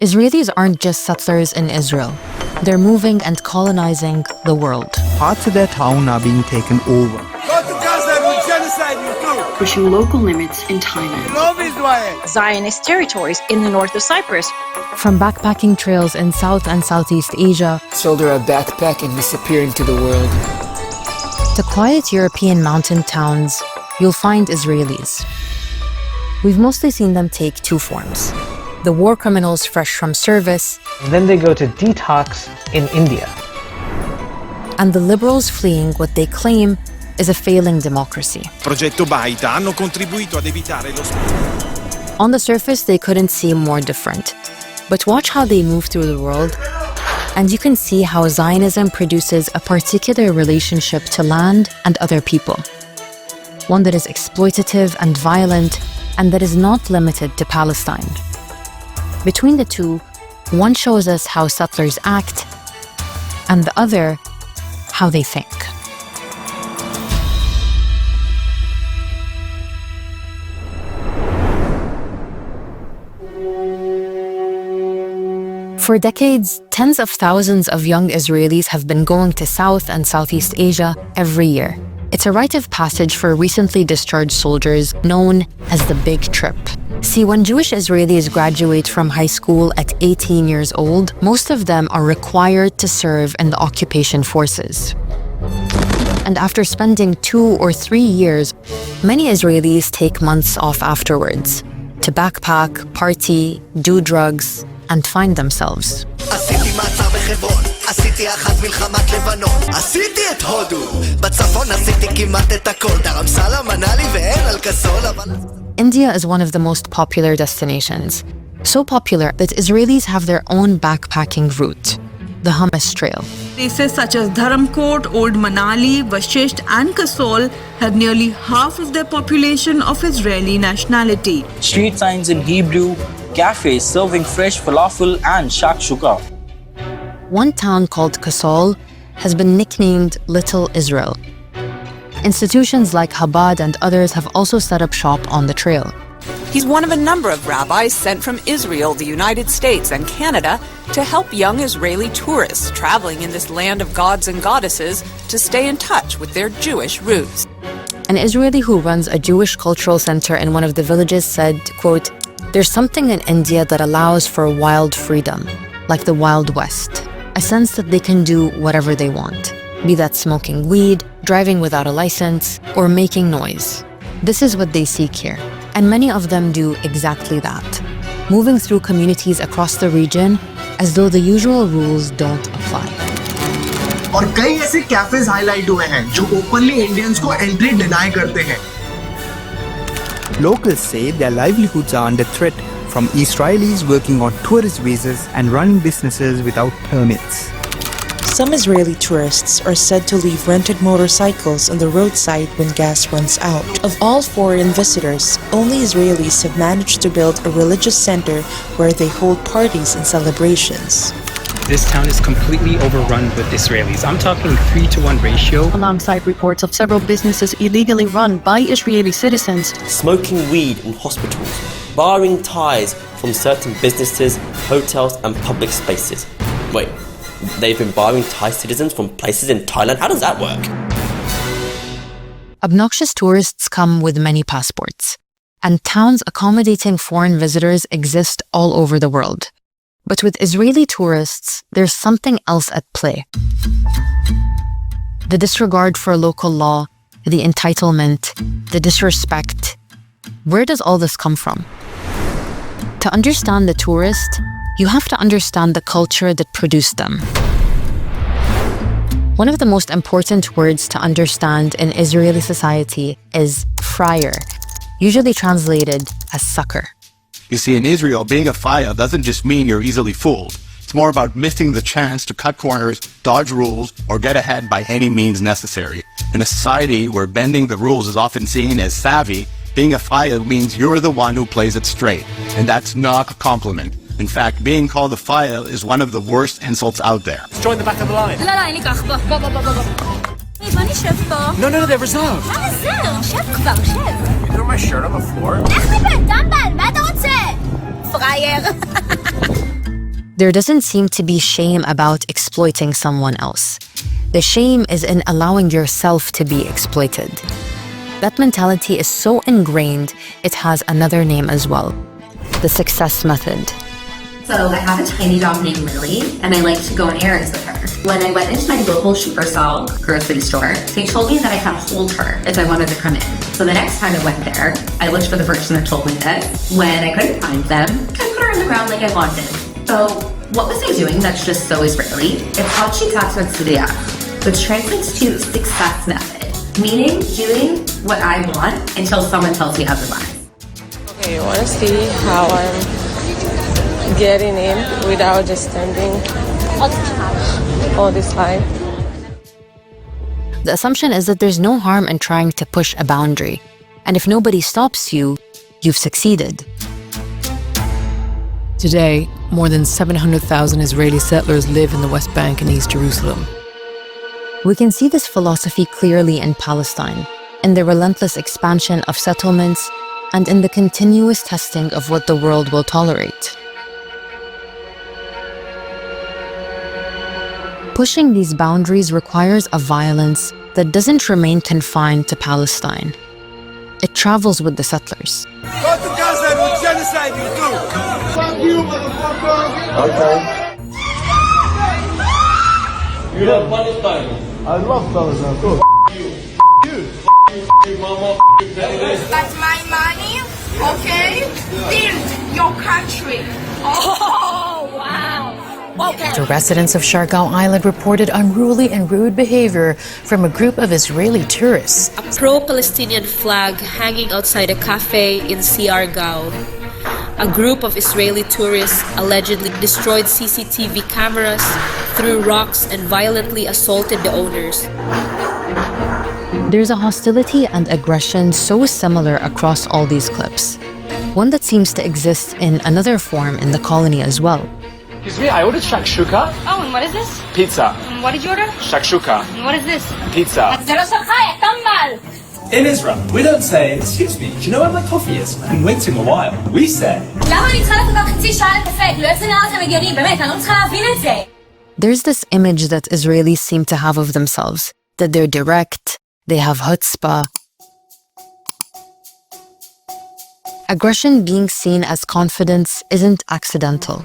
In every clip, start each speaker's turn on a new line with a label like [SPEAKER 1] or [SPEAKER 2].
[SPEAKER 1] Israelis aren't just settlers in Israel. They're moving and colonizing the world.
[SPEAKER 2] Parts of their town are being taken over.
[SPEAKER 3] Go to Gaza and we'll genocide you too.
[SPEAKER 4] Pushing local limits in Thailand.
[SPEAKER 5] Zionist territories in the north of Cyprus.
[SPEAKER 1] From backpacking trails in South and Southeast Asia
[SPEAKER 6] Shoulder a backpack and disappear into the world.
[SPEAKER 1] to quiet European mountain towns, you'll find Israelis. We've mostly seen them take two forms: the war criminals fresh from service,
[SPEAKER 7] And then they go to detox in India.
[SPEAKER 1] and the liberals fleeing what they claim is a failing democracy.
[SPEAKER 8] Progetto Baita hanno contribuito ad evitare lo
[SPEAKER 1] On the surface, they couldn't seem more different. But watch how they move through the world, and you can see how Zionism produces a particular relationship to land and other people. One that is exploitative and violent, and that is not limited to Palestine. Between the two, one shows us how settlers act, and the other, how they think. For decades, tens of thousands of young Israelis have been going to South and Southeast Asia every year. It's a rite of passage for recently discharged soldiers known as the Big Trip. See, when Jewish Israelis graduate from high school at 18 years old, most of them are required to serve in the occupation forces. And after spending 2 or 3 years, many Israelis take months off afterwards to backpack, party, do drugs, and find themselves.
[SPEAKER 9] עשיתי מעצר בחברון, עשיתי אחת מלחמת לבנון, עשיתי את הודו, בצפון עשיתי כמעט את הכל, דרמסלה מנאלי ואין על כסול, אבל...
[SPEAKER 1] India is one of the most popular destinations. So popular that Israelis have their own backpacking route, the Hummus Trail.
[SPEAKER 10] Places such as Dharamkot, Old Manali, Vashisht and Kasol have nearly half of their population of Israeli nationality.
[SPEAKER 11] Street signs in Hebrew, cafes serving fresh falafel and shakshuka.
[SPEAKER 1] One town called Kasol has been nicknamed Little Israel. Institutions like Chabad and others have also set up shop on the trail.
[SPEAKER 12] He's one of a number of rabbis sent from Israel, the United States, and Canada to help young Israeli tourists traveling in this land of gods and goddesses to stay in touch with their Jewish roots.
[SPEAKER 1] An Israeli who runs a Jewish cultural center in one of the villages said, quote, "There's something in India that allows for wild freedom, like the Wild West. I sense that they can do whatever they want, be that smoking weed, driving without a license, or making noise. This is what they seek here. And many of them do exactly that, moving through communities across the region as though the usual rules don't apply."
[SPEAKER 13] और कई ऐसे cafes highlight हुए हैं जो openly Indians को entry deny करते हैं.
[SPEAKER 2] Locals say their livelihoods are under threat from Israelis working on tourist visas and running businesses without permits.
[SPEAKER 14] Some Israeli tourists are said to leave rented motorcycles on the roadside when gas runs out. Of all foreign visitors, only Israelis have managed to build a religious center where they hold parties and celebrations.
[SPEAKER 15] This town is completely overrun with Israelis. I'm talking 3-to-1 ratio.
[SPEAKER 5] Alongside reports of several businesses illegally run by Israeli citizens.
[SPEAKER 16] Smoking weed in hospitals, barring ties from certain businesses, hotels and public spaces. Wait, they've been barring Thai citizens from places in Thailand? How does that work?
[SPEAKER 1] Obnoxious tourists come with many passports, and towns accommodating foreign visitors exist all over the world. But with Israeli tourists, there's something else at play. The disregard for local law, the entitlement, the disrespect. Where does all this come from? To understand the tourist, you have to understand the culture that produced them. One of the most important words to understand in Israeli society is friar, usually translated as sucker.
[SPEAKER 17] You see, in Israel, being a fire doesn't just mean you're easily fooled. It's more about missing the chance to cut corners, dodge rules, or get ahead by any means necessary. In a society where bending the rules is often seen as savvy, being a fire means you're the one who plays it straight. And that's not a compliment. In fact, being called a fire is one of the worst insults out there.
[SPEAKER 3] Join the back of the line. No, they're reserved. You threw my shirt on the floor?
[SPEAKER 1] There doesn't seem to be shame about exploiting someone else. The shame is in allowing yourself to be exploited. That mentality is so ingrained, it has another name as well: the success method.
[SPEAKER 18] So I have a tiny dog named Lily, and I like to go on errands with her. When I went into my local Supersol grocery store, they told me that I had to hold her if I wanted to come in. So the next time I went there, I looked for the person that told me this. When I couldn't find them, I put her on the ground like I wanted. So what was I doing that's just so Israeli? It's called Shitat Matsuria, which translates to success method, meaning doing what I want until someone tells me otherwise.
[SPEAKER 19] Okay, you want to see how I'm getting in without just standing all this time?
[SPEAKER 1] The assumption is that there's no harm in trying to push a boundary, and if nobody stops you, you've succeeded.
[SPEAKER 20] Today, more than 700,000 Israeli settlers live in the West Bank and East Jerusalem.
[SPEAKER 1] We can see this philosophy clearly in Palestine, in the relentless expansion of settlements, and in the continuous testing of what the world will tolerate. Pushing these boundaries requires a violence that doesn't remain confined to Palestine. It travels with the settlers.
[SPEAKER 3] Go to Gaza and we'll genocide you too. Fuck you, motherfucker. Okay. You love Palestine. I love Palestine. Cool. You. Mama.
[SPEAKER 21] That's my money, okay? Build your country. Oh, wow. Okay.
[SPEAKER 22] The residents of Shargao Island reported unruly and rude behavior from a group of Israeli tourists.
[SPEAKER 23] A pro-Palestinian flag hanging outside a cafe in Siargao. A group of Israeli tourists allegedly destroyed CCTV cameras, threw rocks, and violently assaulted the owners.
[SPEAKER 1] There's a hostility and aggression so similar across all these clips. One that seems to exist in another form in the colony as well.
[SPEAKER 24] Excuse me, I ordered shakshuka.
[SPEAKER 21] Oh, and what is this?
[SPEAKER 24] Pizza.
[SPEAKER 21] And what did you order?
[SPEAKER 24] Shakshuka.
[SPEAKER 21] And what is this?
[SPEAKER 24] Pizza.
[SPEAKER 25] In Israel, we don't say, excuse me, do you know where my coffee is? I've been waiting a while. We say...
[SPEAKER 1] There's this image that Israelis seem to have of themselves, that they're direct, they have chutzpah. Aggression being seen as confidence isn't accidental.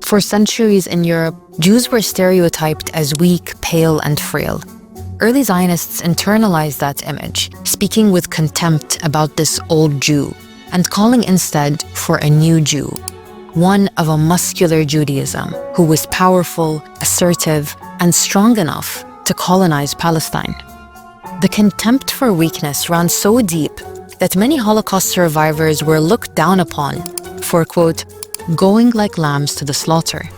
[SPEAKER 1] For centuries in Europe, Jews were stereotyped as weak, pale, and frail. Early Zionists internalized that image, speaking with contempt about this old Jew, and calling instead for a new Jew, one of a muscular Judaism, who was powerful, assertive, and strong enough to colonize Palestine. The contempt for weakness ran so deep that many Holocaust survivors were looked down upon for, quote, going like lambs to the slaughter.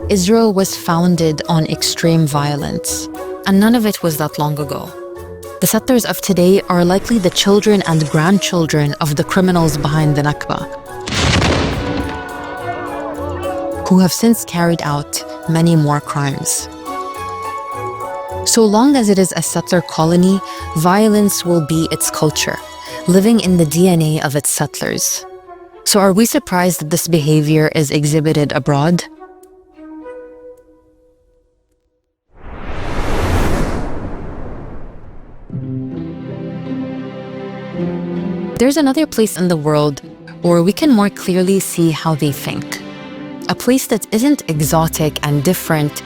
[SPEAKER 1] Israel was founded on extreme violence, and none of it was that long ago. The settlers of today are likely the children and grandchildren of the criminals behind the Nakba, who have since carried out many more crimes. So long as it is a settler colony, violence will be its culture, living in the DNA of its settlers. So are we surprised that this behavior is exhibited abroad? There's another place in the world where we can more clearly see how they think. A place that isn't exotic and different,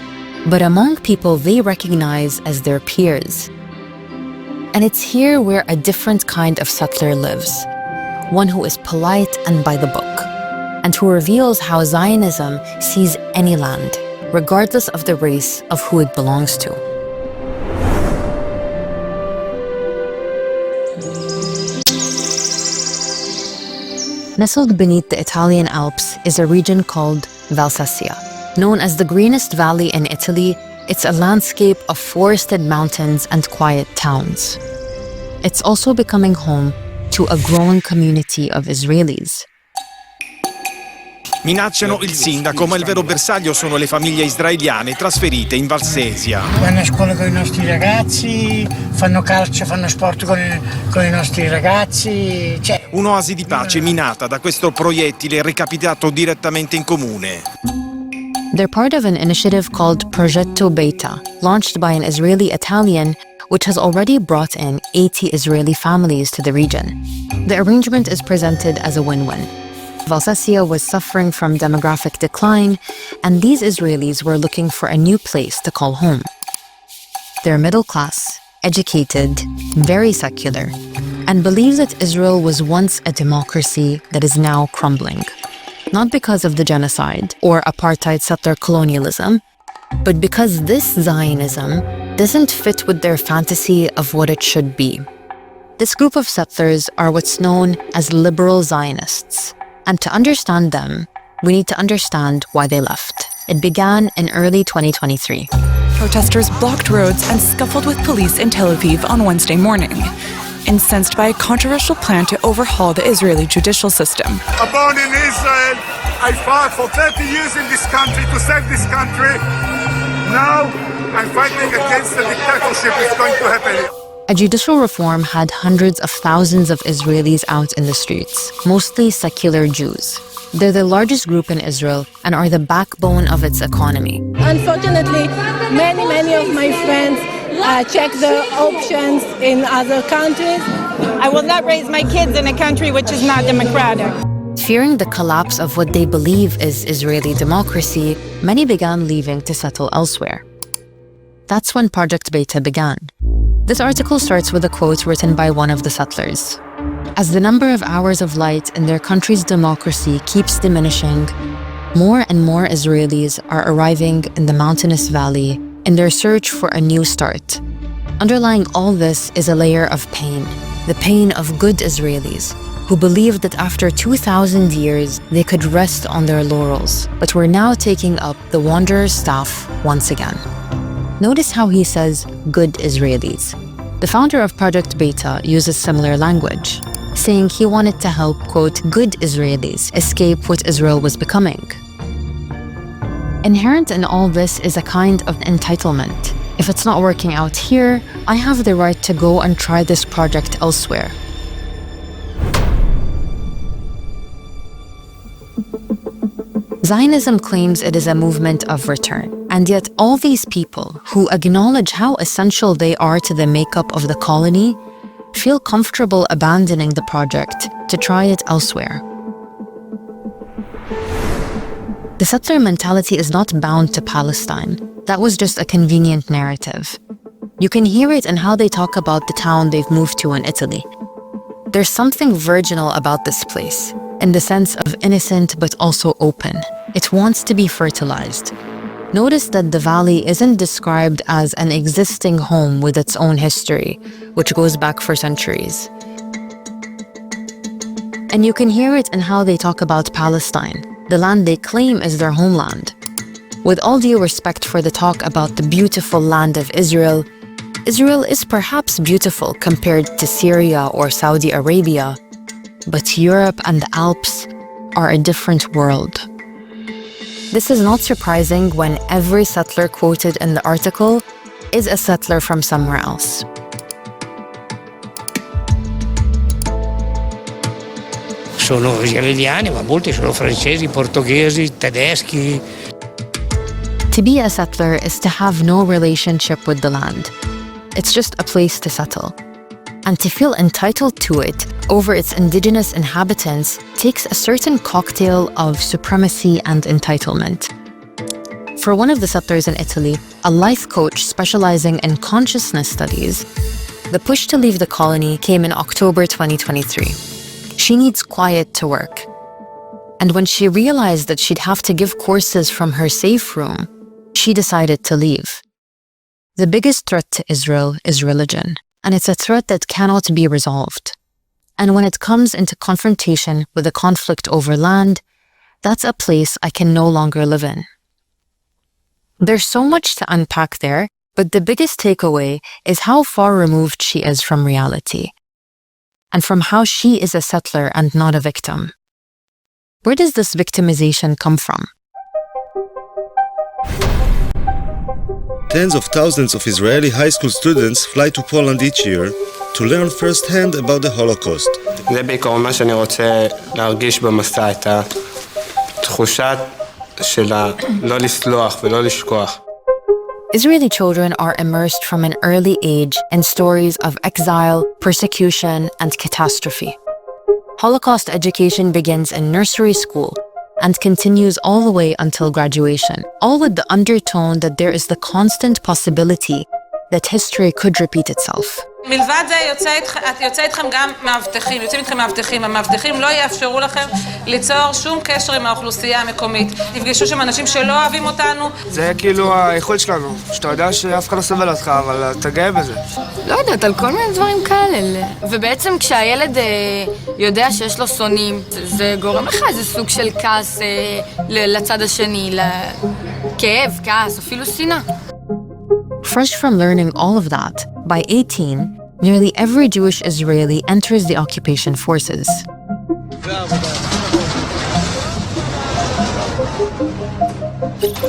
[SPEAKER 1] but among people they recognize as their peers. And it's here where a different kind of settler lives. One who is polite and by the book, and who reveals how Zionism sees any land, regardless of the race of who it belongs to. Nestled beneath the Italian Alps is a region called Valsasia. Known as the greenest valley in Italy, it's a landscape of forested mountains and quiet towns. It's also becoming home to a growing community of Israelis.
[SPEAKER 4] Minacciano il sindaco, ma il vero bersaglio sono le famiglie israeliane trasferite in Valsesia.
[SPEAKER 6] Vanno a scuola con i nostri ragazzi, fanno calcio, fanno sport con i nostri ragazzi.
[SPEAKER 4] Un'oasi di pace minata da questo proiettile recapitato direttamente in comune.
[SPEAKER 1] They're part of an initiative called Progetto Beta, launched by an Israeli-Italian, which has already brought in 80 Israeli families to the region. The arrangement is presented as a win-win. Valsesia was suffering from demographic decline, and these Israelis were looking for a new place to call home. They're middle class, educated, very secular, and believe that Israel was once a democracy that is now crumbling. Not because of the genocide or apartheid settler colonialism, but because this Zionism doesn't fit with their fantasy of what it should be. This group of settlers are what's known as liberal Zionists. And to understand them, we need to understand why they left. It began in early 2023.
[SPEAKER 7] Protesters blocked roads and scuffled with police in Tel Aviv on Wednesday morning, incensed by a controversial plan to overhaul the Israeli judicial system.
[SPEAKER 3] Born in Israel, I fought for 30 years in this country to save this country. Now I'm fighting against the dictatorship. It's going to happen.
[SPEAKER 1] A judicial reform had hundreds of thousands of Israelis out in the streets, mostly secular Jews. They're the largest group in Israel and are the backbone of its economy.
[SPEAKER 8] Unfortunately, many of my friends check the options in other countries. I will not raise my kids in a country which is not democratic.
[SPEAKER 1] Fearing the collapse of what they believe is Israeli democracy, many began leaving to settle elsewhere. That's when Project Beta began. This article starts with a quote written by one of the settlers. As the number of hours of light in their country's democracy keeps diminishing, more and more Israelis are arriving in the mountainous valley in their search for a new start. Underlying all this is a layer of pain, the pain of good Israelis, who believed that after 2,000 years they could rest on their laurels, but were now taking up the wanderer's staff once again. Notice how he says, good Israelis. The founder of Project Beta uses similar language, saying he wanted to help, quote, good Israelis escape what Israel was becoming. Inherent in all this is a kind of entitlement. If it's not working out here, I have the right to go and try this project elsewhere. Zionism claims it is a movement of return, and yet all these people who acknowledge how essential they are to the makeup of the colony feel comfortable abandoning the project to try it elsewhere. The settler mentality is not bound to Palestine. That was just a convenient narrative. You can hear it in how they talk about the town they've moved to in Italy. There's something virginal about this place, in the sense of innocent but also open. It wants to be fertilized. Notice that the valley isn't described as an existing home with its own history, which goes back for centuries. And you can hear it in how they talk about Palestine, the land they claim is their homeland. With all due respect for the talk about the beautiful land of Israel, Israel is perhaps beautiful compared to Syria or Saudi Arabia, but Europe and the Alps are a different world. This is not surprising when every settler quoted in the article is a settler from somewhere else.
[SPEAKER 9] Sono israeliani, ma molti sono francesi, portoghesi, tedeschi.
[SPEAKER 1] To be a settler is to have no relationship with the land. It's just a place to settle. And to feel entitled to it over its indigenous inhabitants takes a certain cocktail of supremacy and entitlement. For one of the settlers in Italy, a life coach specializing in consciousness studies, the push to leave the colony came in October 2023. She needs quiet to work. And when she realized that she'd have to give courses from her safe room, she decided to leave. The biggest threat to Israel is religion, and it's a threat that cannot be resolved. And when it comes into confrontation with a conflict over land, that's a place I can no longer live in. There's so much to unpack there, but the biggest takeaway is how far removed she is from reality, and from how she is a settler and not a victim. Where does this victimization come from?
[SPEAKER 2] Tens of thousands of Israeli high school students fly to Poland each year to learn firsthand about the Holocaust.
[SPEAKER 10] זה בעיקרון מה שאני רוצה להרגיש במסע, את התחושה של לא לסלוח ולא לשכוח.
[SPEAKER 1] Israeli children are immersed from an early age in stories of exile, persecution, and catastrophe. Holocaust education begins in nursery school and continues all the way until graduation, all with the undertone that there is the constant possibility that history could repeat itself.
[SPEAKER 11] מלבד זה יוצא איתכם גם מאבטחים, יוצאים איתכם מאבטחים. המאבטחים לא יאפשרו לכם ליצור שום קשר עם האוכלוסייה המקומית. תפגשו שם אנשים שלא אוהבים אותנו.
[SPEAKER 12] זה כאילו היכולת שלנו, שאתה יודע שאף אחד לא סובל אותך, אבל אתה גאה בזה.
[SPEAKER 13] לא יודעת, על כל מיני דברים כאלה. ובעצם כשהילד יודע שיש לו שונאים, זה גורם לך איזה סוג של כעס לצד השני, לכאב, כעס, אפילו שנאה.
[SPEAKER 1] Fresh from learning all of that, by 18, nearly every Jewish Israeli enters the occupation forces.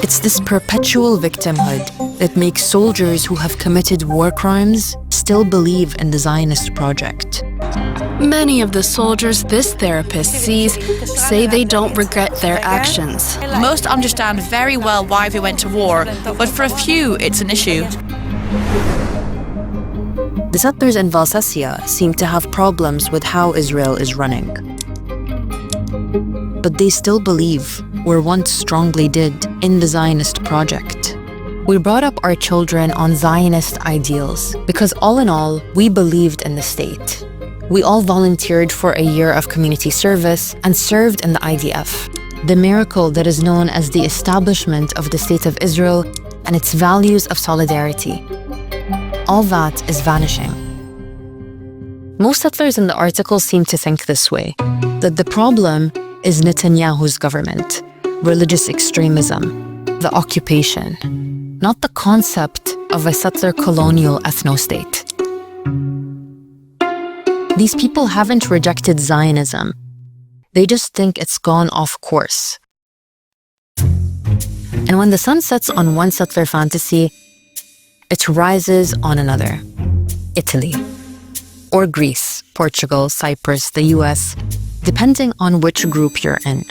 [SPEAKER 1] It's this perpetual victimhood that makes soldiers who have committed war crimes still believe in the Zionist project.
[SPEAKER 26] Many of the soldiers this therapist sees say they don't regret their actions.
[SPEAKER 27] Most understand very well why they went to war, but for a few, it's an issue.
[SPEAKER 1] The settlers in Valsacia seem to have problems with how Israel is running. But they still believe, or once strongly did, in the Zionist project. We brought up our children on Zionist ideals because all in all, we believed in the state. We all volunteered for a year of community service and served in the IDF, the miracle that is known as the establishment of the State of Israel and its values of solidarity. All that is vanishing. Most settlers in the article seem to think this way, that the problem is Netanyahu's government, religious extremism, the occupation, not the concept of a settler colonial ethno-state. These people haven't rejected Zionism. They just think it's gone off course. And when the sun sets on one settler fantasy, it rises on another. Italy, or Greece, Portugal, Cyprus, the US, depending on which group you're in.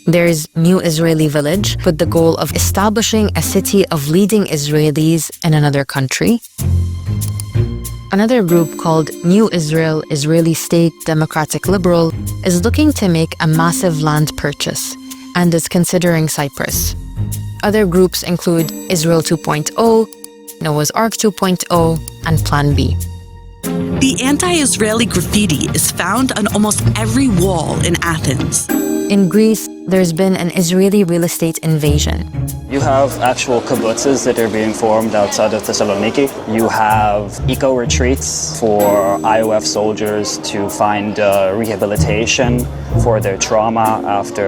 [SPEAKER 1] There's New Israeli Village with the goal of establishing a city of leading Israelis in another country. Another group called New Israel, Israeli State, Democratic Liberal is looking to make a massive land purchase and is considering Cyprus. Other groups include Israel 2.0, Noah's Ark 2.0, and Plan B.
[SPEAKER 27] The anti-Israeli graffiti is found on almost every wall in Athens.
[SPEAKER 1] In Greece, there's been an Israeli real estate invasion.
[SPEAKER 28] You have actual kibbutzes that are being formed outside of Thessaloniki. You have eco-retreats for IOF soldiers to find rehabilitation for their trauma after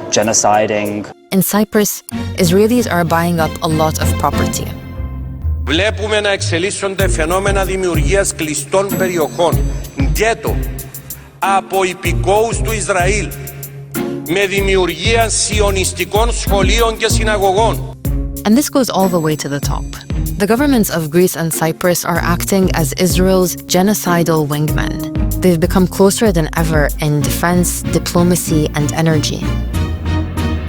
[SPEAKER 28] genociding.
[SPEAKER 1] In Cyprus, Israelis are buying up a lot of property.
[SPEAKER 29] Βλέπουμε να εξελίσσονται φαινόμενα δημιουργίας κλειστών περιοχών, γκέτο, από υπηκόους του Ισραήλ, με δημιουργία σιωνιστικών σχολείων και συναγωγών.
[SPEAKER 1] And this goes all the way to the top. The governments of Greece and Cyprus are acting as Israel's genocidal wingmen. They've become closer than ever in defense, diplomacy, and energy.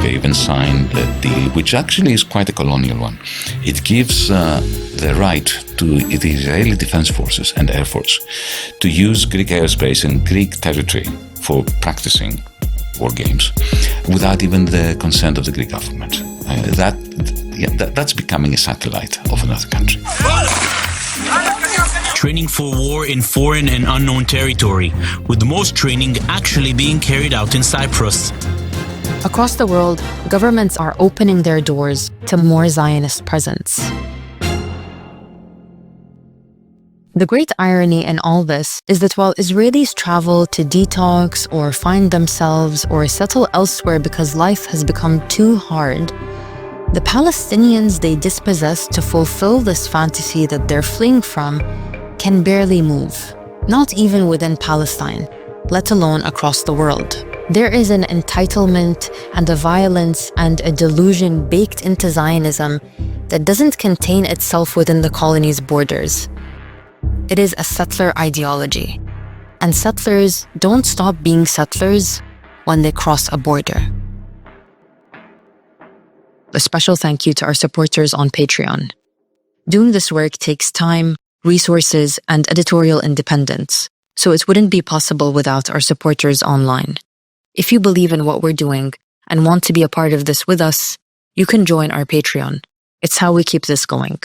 [SPEAKER 30] They even signed a deal, which actually is quite a colonial one. It gives the right to the Israeli Defense Forces and Air Force to use Greek airspace and Greek territory for practicing war games without even the consent of the Greek government. That's becoming a satellite of another country.
[SPEAKER 31] Training for war in foreign and unknown territory, with the most training actually being carried out in Cyprus.
[SPEAKER 1] Across the world, governments are opening their doors to more Zionist presence. The great irony in all this is that while Israelis travel to detox or find themselves or settle elsewhere because life has become too hard, the Palestinians they dispossess to fulfill this fantasy that they're fleeing from can barely move, not even within Palestine, let alone across the world. There is an entitlement and a violence and a delusion baked into Zionism that doesn't contain itself within the colony's borders. It is a settler ideology, and settlers don't stop being settlers when they cross a border. A special thank you to our supporters on Patreon. Doing this work takes time, resources, and editorial independence, so it wouldn't be possible without our supporters online. If you believe in what we're doing and want to be a part of this with us, you can join our Patreon. It's how we keep this going.